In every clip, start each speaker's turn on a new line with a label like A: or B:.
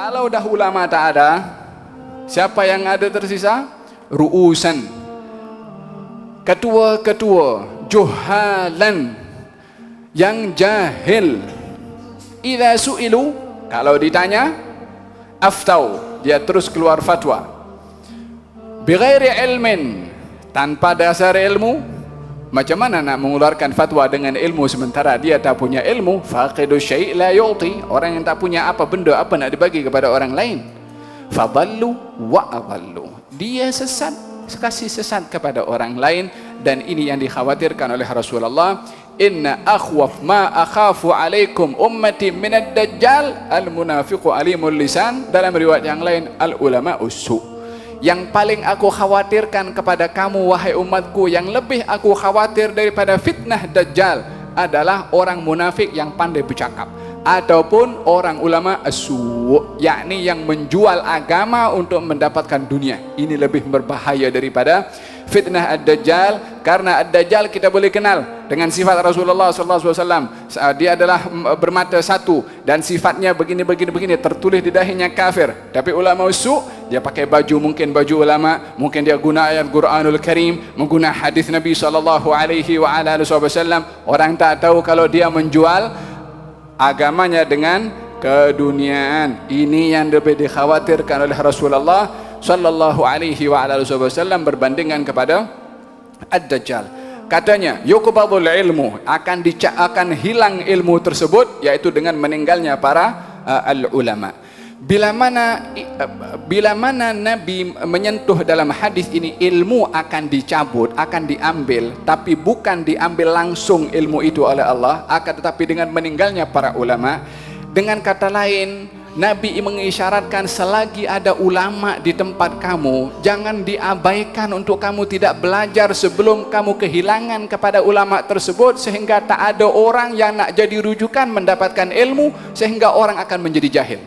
A: Kalau dah ulama tak ada, siapa yang ada tersisa? Ru'usan, ketua-ketua, juhalan, yang jahil. Idza su'ilu, kalau ditanya, aftau, dia terus keluar fatwa. Bighairi ilmin, tanpa dasar ilmu. Macam mana nak mengeluarkan fatwa dengan ilmu sementara dia tak punya ilmu? Faqidu syai' la yu'ti, orang yang tak punya apa benda, apa nak dibagi kepada orang lain? Fadallu wa adallu, dia sesat, kasih sesat kepada orang lain. Dan ini yang dikhawatirkan oleh Rasulullah. Inna akhwaf ma akhafu alaikum ummati minad dajjal al munafiqu alimul lisan. Dalam riwayat yang lain, al ulama ussu. Yang paling aku khawatirkan kepada kamu wahai umatku, yang lebih aku khawatir daripada fitnah dajjal adalah orang munafik yang pandai bercakap, ataupun orang ulama as-su', yakni yang menjual agama untuk mendapatkan dunia. Ini lebih berbahaya daripada fitnah ad-dajjal, karena ad-dajjal kita boleh kenal dengan sifat Rasulullah SAW. Dia adalah bermata satu dan sifatnya begini, tertulis di dahinya kafir. Tapi ulama usu', dia pakai baju, mungkin baju ulama, mungkin dia guna ayat Quranul Karim, mengguna hadis Nabi SAW. Orang tak tahu kalau dia menjual agamanya dengan keduniaan. Ini yang lebih dikhawatirkan oleh Rasulullah sallallahu alaihi wasallam berbandingan kepada ad-dajjal. Katanya yuqbadul ilmu, akan hilang ilmu tersebut, yaitu dengan meninggalnya para al-ulama. Bila mana Nabi menyentuh dalam hadis ini, ilmu akan dicabut, akan diambil, tapi bukan diambil langsung ilmu itu oleh Allah, akan tetapi dengan meninggalnya para ulama. Dengan kata lain, Nabi mengisyaratkan selagi ada ulama di tempat kamu, jangan diabaikan untuk kamu tidak belajar sebelum kamu kehilangan kepada ulama tersebut, sehingga tak ada orang yang nak jadi rujukan mendapatkan ilmu, sehingga orang akan menjadi jahil,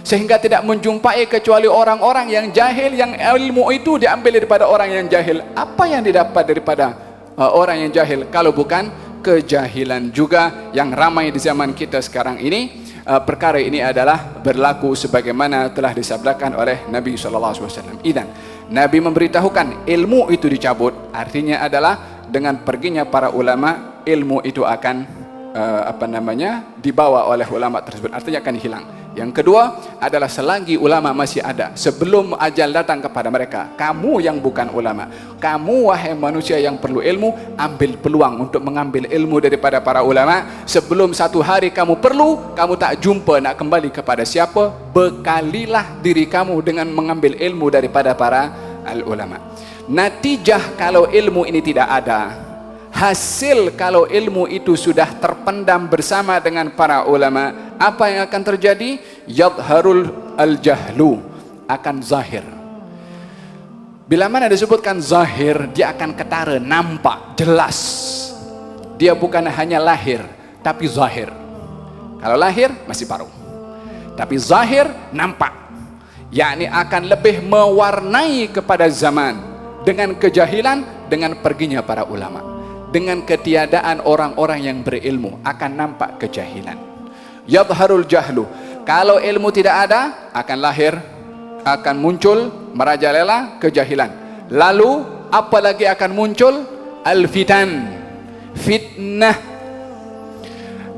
A: sehingga tidak menjumpai kecuali orang-orang yang jahil, yang ilmu itu diambil daripada orang yang jahil. Apa yang didapat daripada orang yang jahil kalau bukan kejahilan juga yang ramai di zaman kita sekarang ini. Perkara ini adalah berlaku sebagaimana telah disabdakan oleh Nabi SAW. Idan, Nabi memberitahukan ilmu itu dicabut, artinya adalah dengan perginya para ulama, ilmu itu akan dibawa oleh ulama tersebut, artinya akan hilang. Yang kedua adalah selagi ulama masih ada, sebelum ajal datang kepada mereka, kamu yang bukan ulama, kamu wahai manusia yang perlu ilmu, ambil peluang untuk mengambil ilmu daripada para ulama. Sebelum satu hari kamu perlu, kamu tak jumpa nak kembali kepada siapa, bekalilah diri kamu dengan mengambil ilmu daripada para ulama. Natijah kalau ilmu ini tidak ada, hasil kalau ilmu itu sudah terpendam bersama dengan para ulama, apa yang akan terjadi? Yadharul al-jahlu, akan zahir. Bila mana disebutkan zahir, dia akan ketara, nampak, jelas. Dia bukan hanya lahir, tapi zahir. Kalau lahir masih paruh, tapi zahir nampak, yakni akan lebih mewarnai kepada zaman. Dengan kejahilan, dengan perginya para ulama, dengan ketiadaan orang-orang yang berilmu, akan nampak kejahilan. Yadharul jahlu, kalau ilmu tidak ada, akan lahir, akan muncul merajalela kejahilan. Lalu apa lagi akan muncul? Al-fitan, fitnah.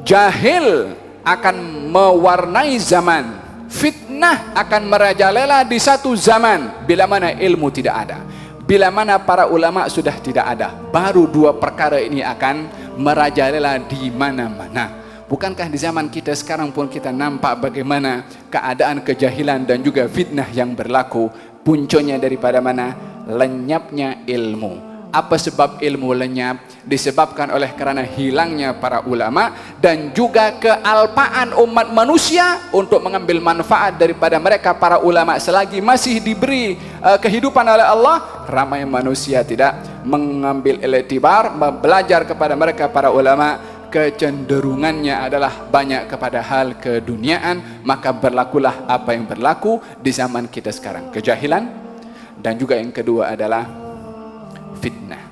A: Jahil akan mewarnai zaman, fitnah akan merajalela di satu zaman bila mana ilmu tidak ada. Bila mana para ulama sudah tidak ada, baru dua perkara ini akan merajalela di mana-mana. Bukankah di zaman kita sekarang pun kita nampak bagaimana keadaan kejahilan dan juga fitnah yang berlaku? Puncanya daripada mana? Lenyapnya ilmu. Apa sebab ilmu lenyap? Disebabkan oleh kerana hilangnya para ulama dan juga kealpaan umat manusia untuk mengambil manfaat daripada mereka para ulama. Selagi masih diberi kehidupan oleh Allah, ramai manusia tidak mengambil iktibar, belajar kepada mereka para ulama. Kecenderungannya adalah banyak kepada hal keduniaan, maka berlakulah apa yang berlaku di zaman kita sekarang, kejahilan. Dan juga yang kedua adalah fitnah.